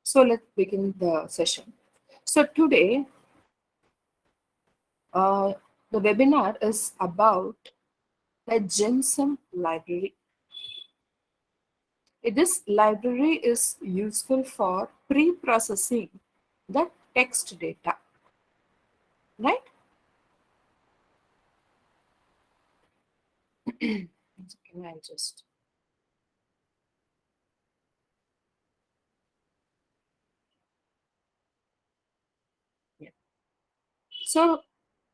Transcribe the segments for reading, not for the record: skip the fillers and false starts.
So let's begin the session. So today, uh, the webinar is about the Gensim library. This library is useful for pre-processing the text data, right? Can I just yeah. So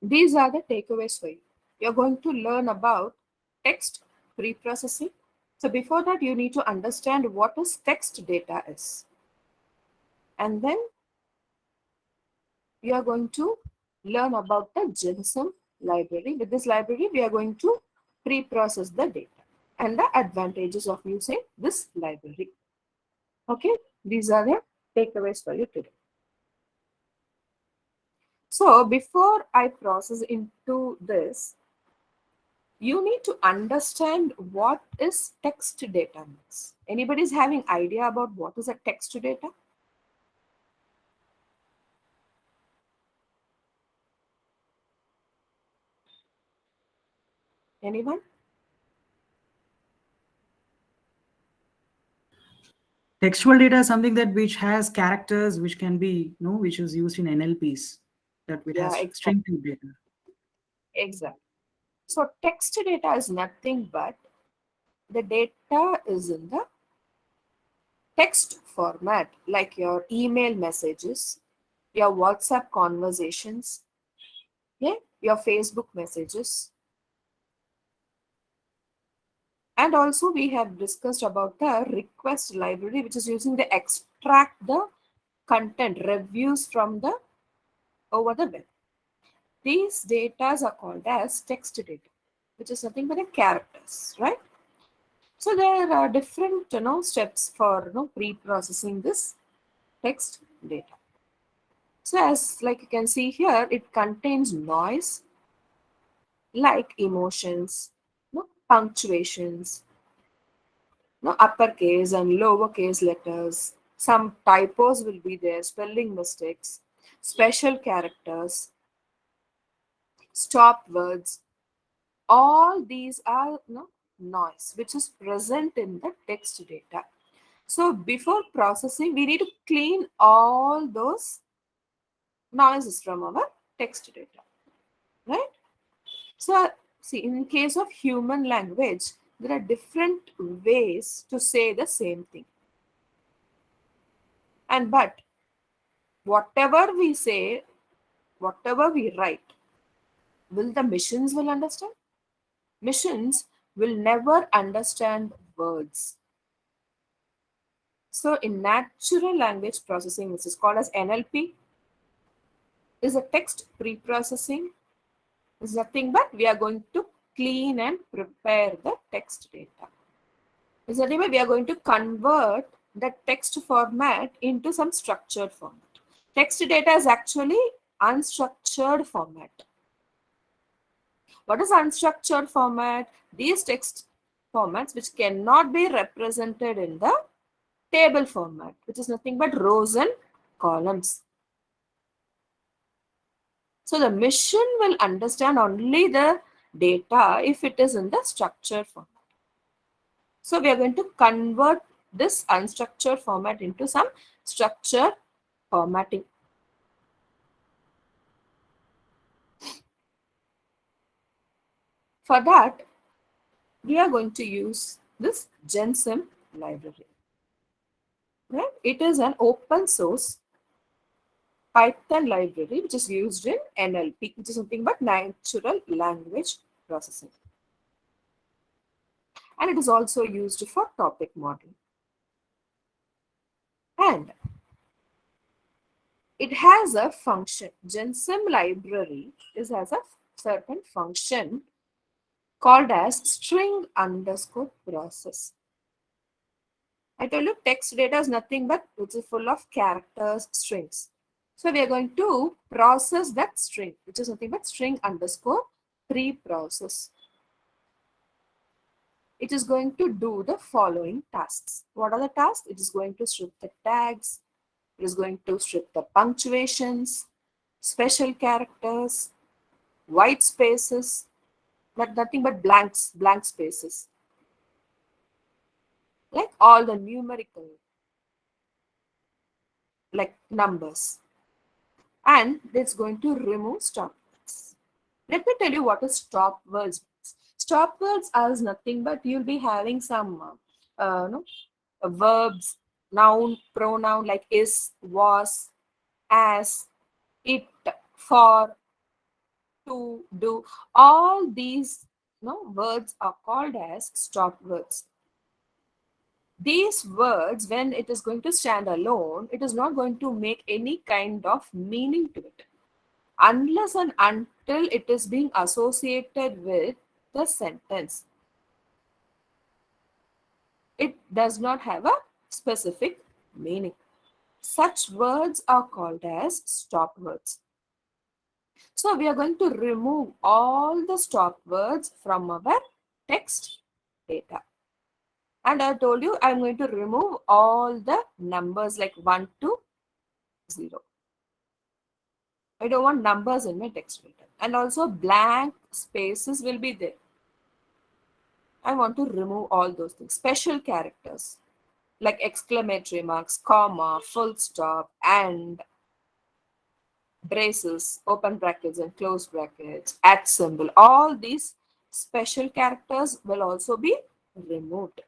these are the takeaways for you. You're going to learn about text pre-processing. So before that, you need to understand what is text data is. And then we are going to learn about the Gensim library. With this library, we are going to pre-process the data and the advantages of using this library. Okay, these are the takeaways for you today. So before I process into this, you need to understand what is text data means. Anybody is having idea about what is a text data? Anyone? Textual data is something that which has characters which can be, which is used in NLPs, that it Yeah, has exactly. string type data. Exactly. So text data is nothing but the data is in the text format, like your email messages, your WhatsApp conversations, yeah, your Facebook messages. And also we have discussed about the request library, which is using the extract the content reviews from the over the web. These data are called as text data, which is nothing but the characters, right? So there are different steps for pre-processing this text data. So as like you can see here, it contains noise like emotions, punctuations, uppercase and lowercase letters. Some typos will be there, spelling mistakes, special characters, stop words. All these are noise which is present in the text data. So before processing, we need to clean all those noises from our text data, right? So, see, in case of human language, there are different ways to say the same thing. And but whatever we say, whatever we write, will the machines will understand? Machines will never understand words. So, in natural language processing, which is called as NLP, is a text pre-processing. Is nothing but we are going to clean and prepare the text data. Is that we are going to convert the text format into some structured format. Text data is actually unstructured format. What is unstructured format? These text formats which cannot be represented in the table format, which is nothing but rows and columns. So the machine will understand only the data if it is in the structured format. So we are going to convert this unstructured format into some structured formatting. For that, we are going to use this Gensim library. Right? It is an open source Python library which is used in NLP, which is nothing but natural language processing. And it is also used for topic modeling. And it has a function. Gensim library has a certain function called as string underscore process. I told you text data is nothing but which is full of characters, strings. So we are going to process that string, which is nothing but string underscore pre-process. It is going to do the following tasks. What are the tasks? It is going to strip the tags, It is going to strip the punctuations, special characters, white spaces, but nothing but blank spaces, like all the numerical, like numbers. And it's going to remove stop words. Let me tell you what is stop words. Stop words are nothing but you'll be having some no, verbs, noun, pronoun like is, was, as, it, for, to, do. All these words are called as stop words. These words, when it is going to stand alone, it is not going to make any kind of meaning to it unless and until it is being associated with the sentence. It does not have a specific meaning. Such words are called as stop words. So we are going to remove all the stop words from our text data. And I told you I'm going to remove all the numbers like 1 to 0. I don't want numbers in my text data. And also blank spaces will be there. I want to remove all those things. Special characters like exclamatory marks, comma, full stop, and braces, open brackets and close brackets, at symbol. All these special characters will also be removed.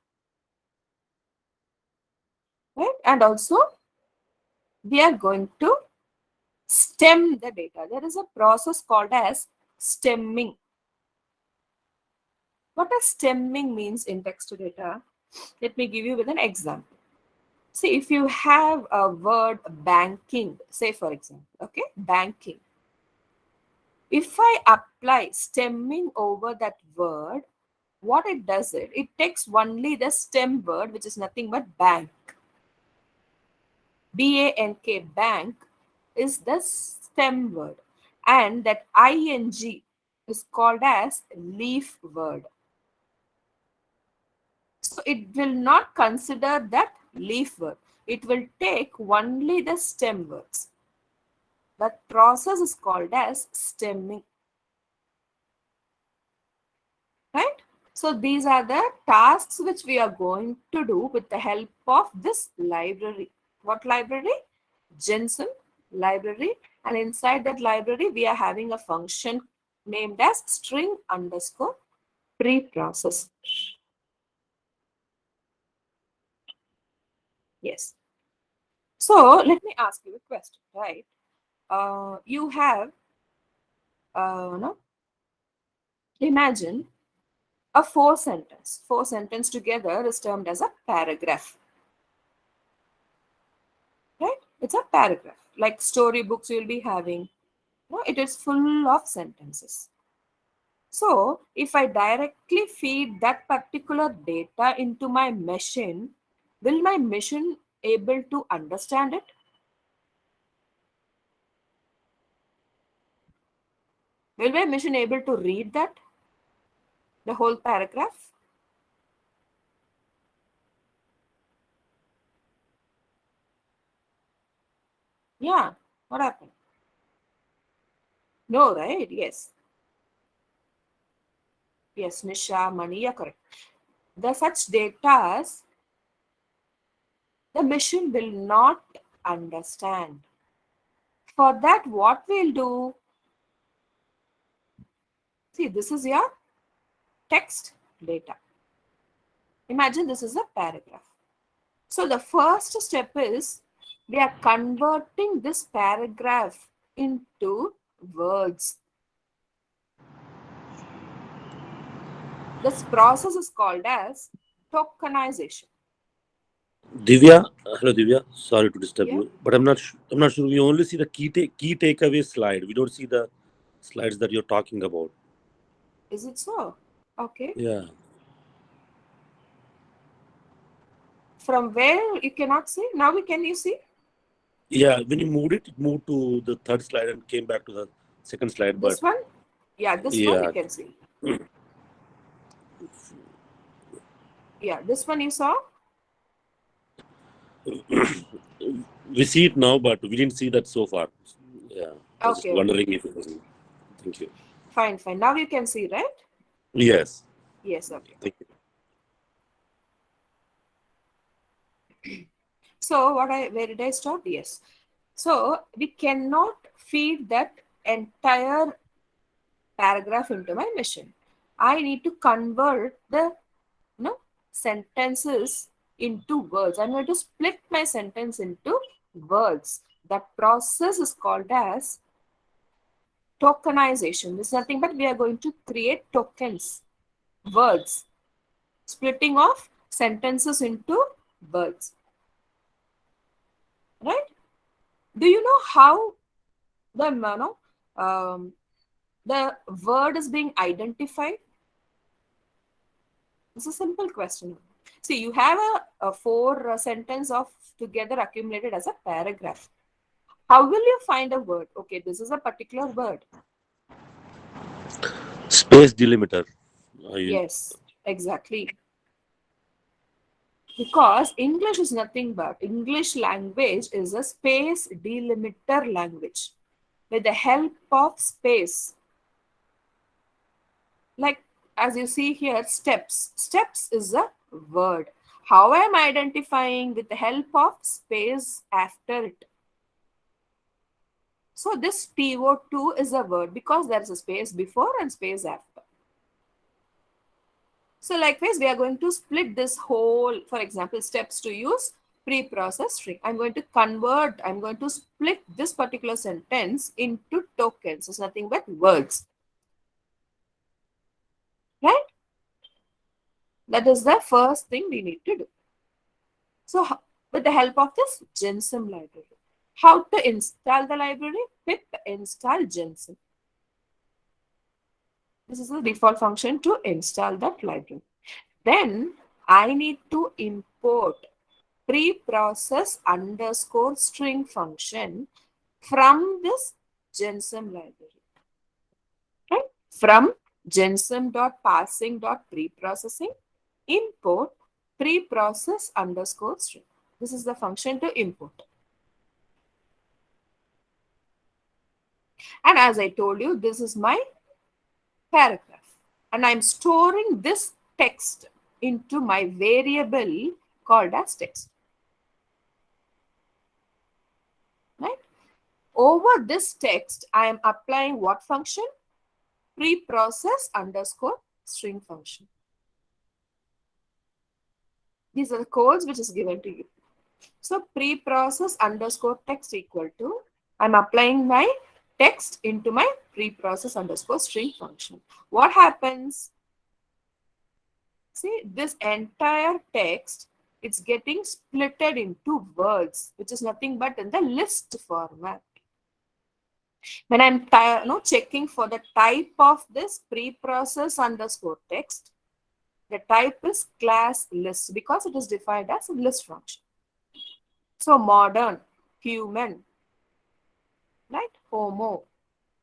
Right? And also we are going to stem the data. There is a process called as stemming. What does stemming means in text to data? Let me give you with an example. See, if you have a word banking, say for example, okay, banking. If I apply stemming over that word, what it does it takes only the stem word, which is nothing but bank. B-A-N-K, bank, is the stem word. And that ing is called as leaf word. So it will not consider that leaf word. It will take only the stem words. That process is called as stemming. Right? So these are the tasks which we are going to do with the help of this library. What library? Gensim library. And inside that library, we are having a function named as string underscore preprocess. Yes. So let me ask you a question, right? You have, no, imagine a four sentence. Four sentence together is termed as a paragraph. Right? It's a paragraph. Like storybooks you'll be having. No, it is full of sentences. So if I directly feed that particular data into my machine, will my machine able to understand it? Will my machine able to read that? The whole paragraph? Yeah. What happened? No, right? Yes. Yes, Nisha, Mani, yeah, correct. The such data, the machine will not understand. For that, what we'll do, see, this is your text data. Imagine this is a paragraph. So the first step is we are converting this paragraph into words. This process is called as tokenization. Divya, hello Divya. Sorry to disturb Yeah, you, but I'm not sure. We only see the key takeaway slide. We don't see the slides that you're talking about. is it so? Okay. Yeah, From where you cannot see? Now we can you see? yeah. When you moved it moved to the third slide and came back to the second slide. But This one? Yeah, this one you yeah, can see. Yeah, this one you saw? We see it now, but we didn't see that so far. Yeah. I was just Okay. wondering if it was. Thank you. Fine. Now you can see, right? Yes. Yes. Okay. Thank you. So where did I stop? Yes. So we cannot feed that entire paragraph into my machine. I need to convert the sentences into words. I'm going to split my sentence into words. That process is called as tokenization. This is nothing but we are going to create tokens, words, splitting of sentences into words. Right? Do you know how the word is being identified? It's a simple question. See, you have a four sentence of together accumulated as a paragraph. How will you find a word? Okay, this is a particular word. Space delimiter. Yes, exactly. Because English is nothing but English language is a space delimiter language. With the help of space, like as you see here, steps is a word. How I am identifying? With the help of space after it. So this TO2 is a word because there is a space before and space after. So likewise, we are going to split this whole, for example, steps to use preprocess string. I'm going to split this particular sentence into tokens. It's nothing but words. Right? That is the first thing we need to do. So with the help of this Gensim library. How to install the library? Pip install Gensim. This is the default function to install that library. Then I need to import preprocess underscore string function from this Gensim library. Right? From gensim.parsing.preprocessing import preprocess underscore string. This is the function to import. And as I told you, this is my paragraph. And I'm storing this text into my variable called as text. Right? Over this text, I am applying what function? Preprocess underscore string function. These are the codes which is given to you. So preprocess underscore text equal to, I'm applying my text into my preprocess underscore string function. What happens? See, this entire text, it's getting splitted into words, which is nothing but in the list format. When I'm checking for the type of this preprocess underscore text, the type is class list because it is defined as a list function. So modern, human, right? Homo,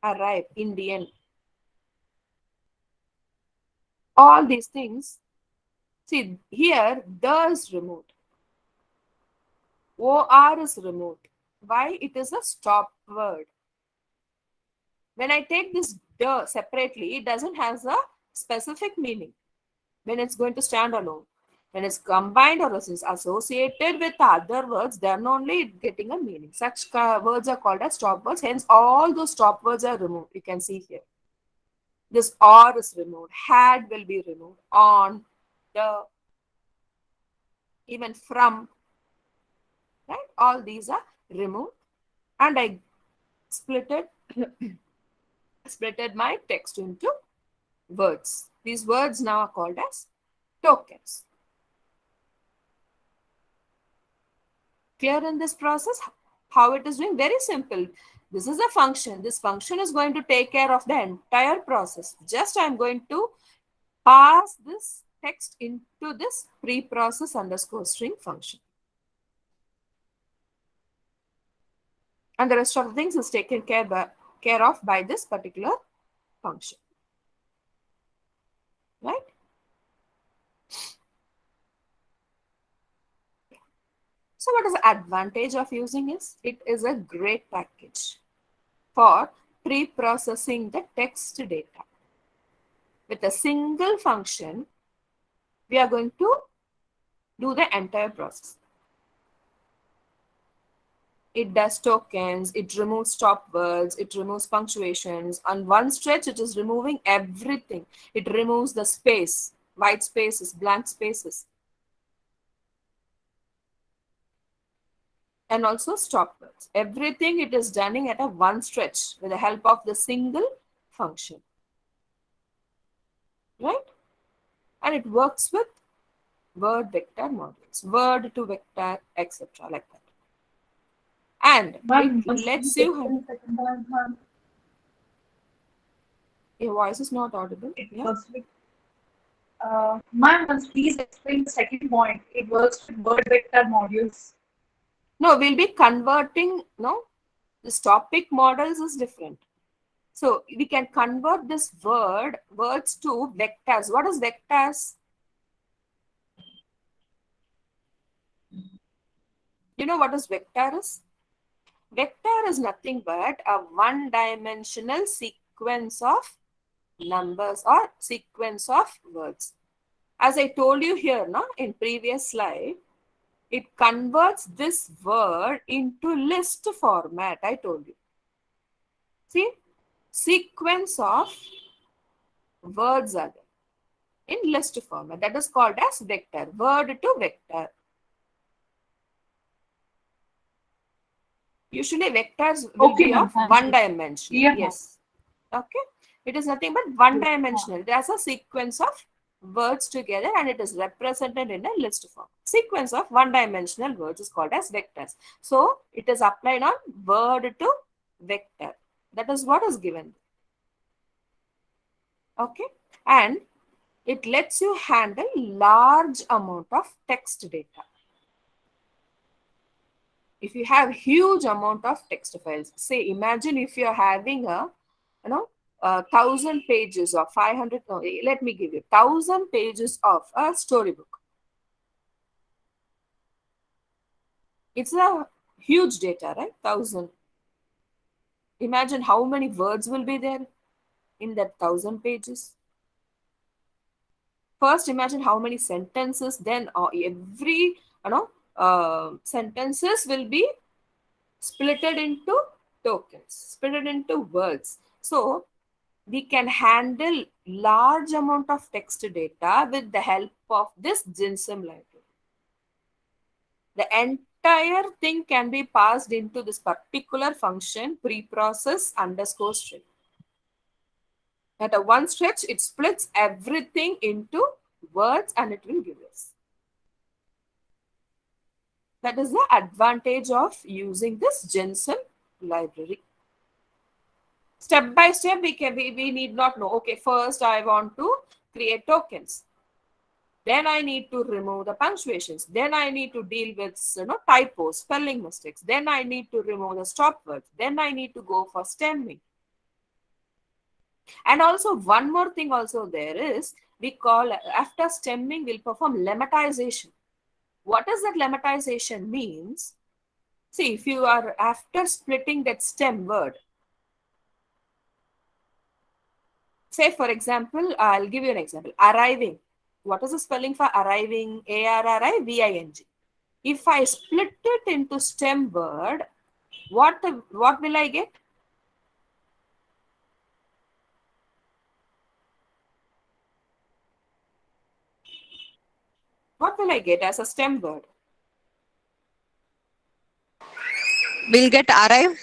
arrive, Indian. All these things. See, here, the is removed. OR is removed. Why? It is a stop word. When I take this the separately, it doesn't have a specific meaning when it's going to stand alone. When it's combined or is associated with other words, then only it's getting a meaning. Such words are called as stop words. Hence, all those stop words are removed. You can see here. This or is removed. Had will be removed. On, the, even from. Right? All these are removed. And I splitted my text into words. These words now are called as tokens. Clear in this process? How it is doing? Very simple. This is a function. This function is going to take care of the entire process. Just I'm going to pass this text into this preprocess underscore string function. And the rest of the things is taken care of by this particular function. Right? So what is the advantage of using this? It is a great package for pre-processing the text data. With a single function, we are going to do the entire process. It does tokens, it removes stop words, it removes punctuations. On one stretch, it is removing everything. It removes the space, white spaces, blank spaces, and also stop words. Everything it is done at a one stretch with the help of the single function. Right? And it works with word vector models, word to vector, etc. like that. And Ma'am, it lets you have... Your voice is not audible. it Yeah. works with ma'am, once please explain the second point. It works with word vector modules. No, we'll be converting, no, this topic models is different. So we can convert this words to vectors. What is vectors? You know what is vector is? Vector is nothing but a one-dimensional sequence of numbers or sequence of words. As I told you here, no, in previous slide, it converts this word into list format. I told you. See, sequence of words are there in list format. That is called as vector, word to vector. Usually vectors will Okay, be ma'am. of Thank one you. dimensional. Yeah, ma'am. Yes. Okay. It is nothing but one Yes, ma'am. dimensional. There's a sequence of words together and it is represented in a list form. Sequence of one dimensional words is called as vectors. So it is applied on word to vector. That is what is given. Okay. And it lets you handle large amount of text data. If you have huge amount of text files, say imagine if you're having a 1,000 pages or 500, no, let me give you 1,000 pages of a storybook. It's a huge data, right? 1,000. Imagine how many words will be there in that 1,000 pages. First, imagine how many sentences, then every sentences will be splitted into tokens, splitted into words. So we can handle large amount of text data with the help of this Gensim library. The entire thing can be passed into this particular function preprocess underscore string. At a one stretch, it splits everything into words and it will give us. That is the advantage of using this Gensim library. Step by step, we need not know. Okay, first I want to create tokens. Then I need to remove the punctuations. Then I need to deal with typos, spelling mistakes. Then I need to remove the stop words. Then I need to go for stemming. And also one more thing also there is, we call after stemming we'll perform lemmatization. What does that lemmatization means? See, if you are after splitting that stem word, say for example, I'll give you an example. Arriving. What is the spelling for arriving? A-R-R-I-V-I-N-G. If I split it into stem word, what will I get? What will I get as a stem word? We'll get arrive.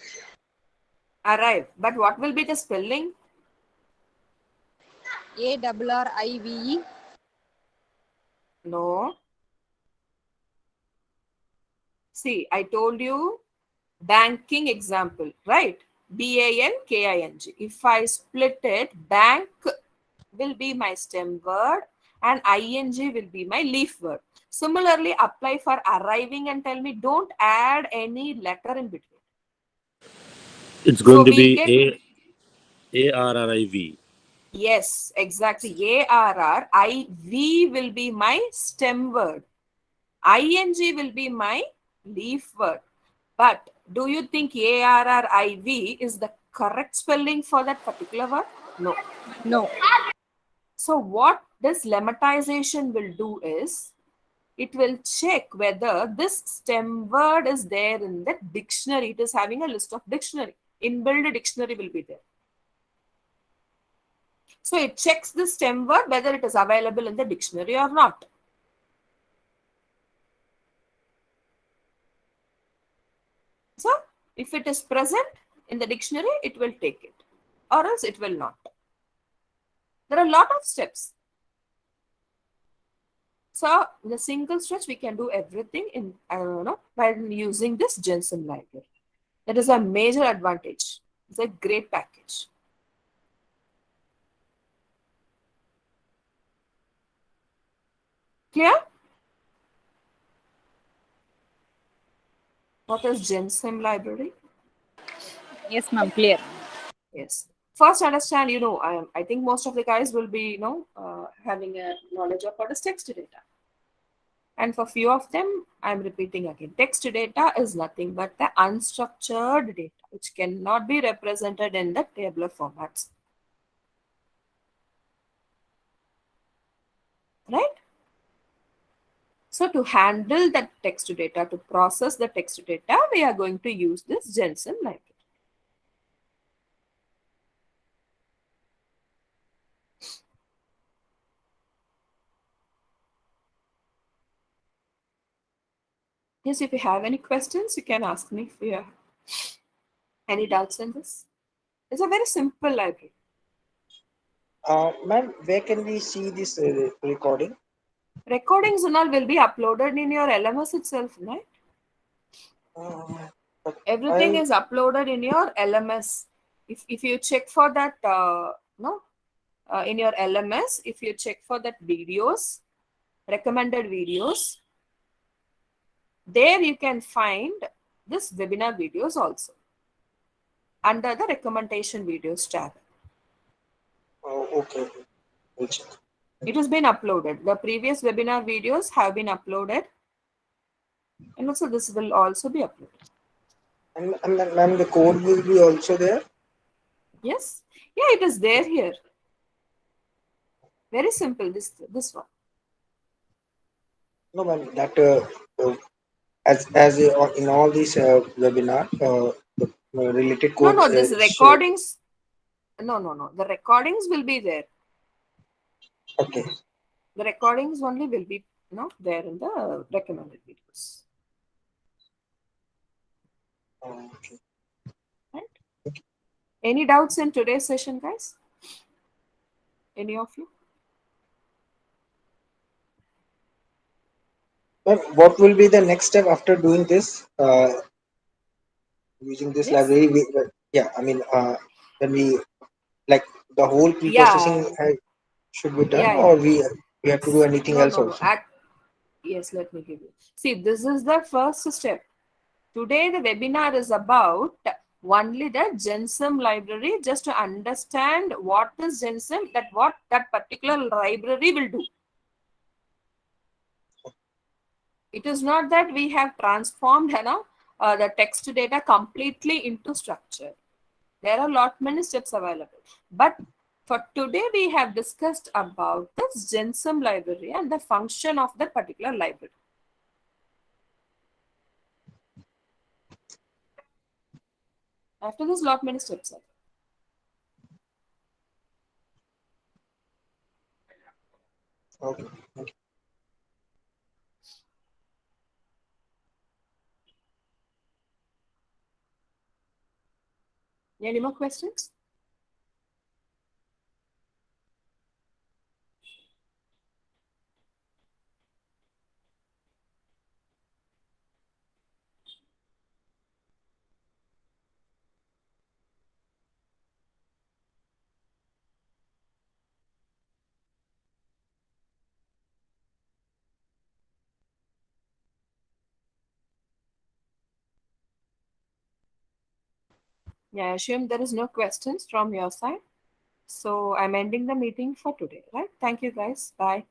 Arrive. But what will be the spelling? A-R-R-I-V-E. No. See, I told you banking example, right? B-A-N-K-I-N-G. If I split it, bank will be my stem word and ing will be my leaf word. Similarly, apply for arriving and tell me don't add any letter in between. It's So going to we'll be get A-R-R-I-V. yes, exactly. A-R-R-I-V will be my stem word. ING will be my leaf word. But do you think ARRIV is the correct spelling for that particular word? No. No. So what this lemmatization will do is, it will check whether this stem word is there in the dictionary. It is having a list of dictionary. Inbuilt dictionary will be there. So it checks the stem word whether it is available in the dictionary or not. So if it is present in the dictionary, it will take it, or else it will not. There are a lot of steps. So in a single stretch, we can do everything in by using this Gensim library. That is a major advantage. It's a great package. Clear? What is Gensim library? Yes, ma'am. Clear. Yes. First, understand. I think most of the guys will be having a knowledge of what is text data. And for few of them, I'm repeating again. Text data is nothing but the unstructured data, which cannot be represented in the tabular formats. Right? So to handle that text data, to process the text data, we are going to use this Gensim library. Yes, if you have any questions, you can ask me if you have any doubts in this. It's a very simple library. Ma'am, where can we see this recording? Recordings and all will be uploaded in your LMS itself, right? Everything is uploaded in your LMS. If you check for that, in your LMS, if you check for that videos, recommended videos, there you can find this webinar videos also under the recommendation videos tab. Oh, okay. We'll check. It has been uploaded. The previous webinar videos have been uploaded, and also this will also be uploaded. And ma'am, the code will be also there? Yes, yeah, it is there here. Very simple. This one. No, ma'am, that in all these webinar, the related No, code no, this shared. recordings. No. The recordings will be there. Okay. The recordings only will be there in the recommended videos. Okay. Right? Any doubts in today's session, guys? Any of you? Ma'am, what will be the next step after doing this? Using this This? library, yeah, I mean, then we like the whole pre-processing Yeah, should be done, yeah. or we have to do anything else No. also? Yes, let me give you. See, this is the first step. Today, the webinar is about only the Gensim library, just to understand what is Gensim, what that particular library will do. It is not that we have transformed the text data completely into structure. There are many steps available. But for today, we have discussed about this Gensim library and the function of that particular library. After this, many steps are Okay. there. Any more questions? Yeah, I assume there is no questions from your side. So I'm ending the meeting for today, right? Thank you, guys. Bye.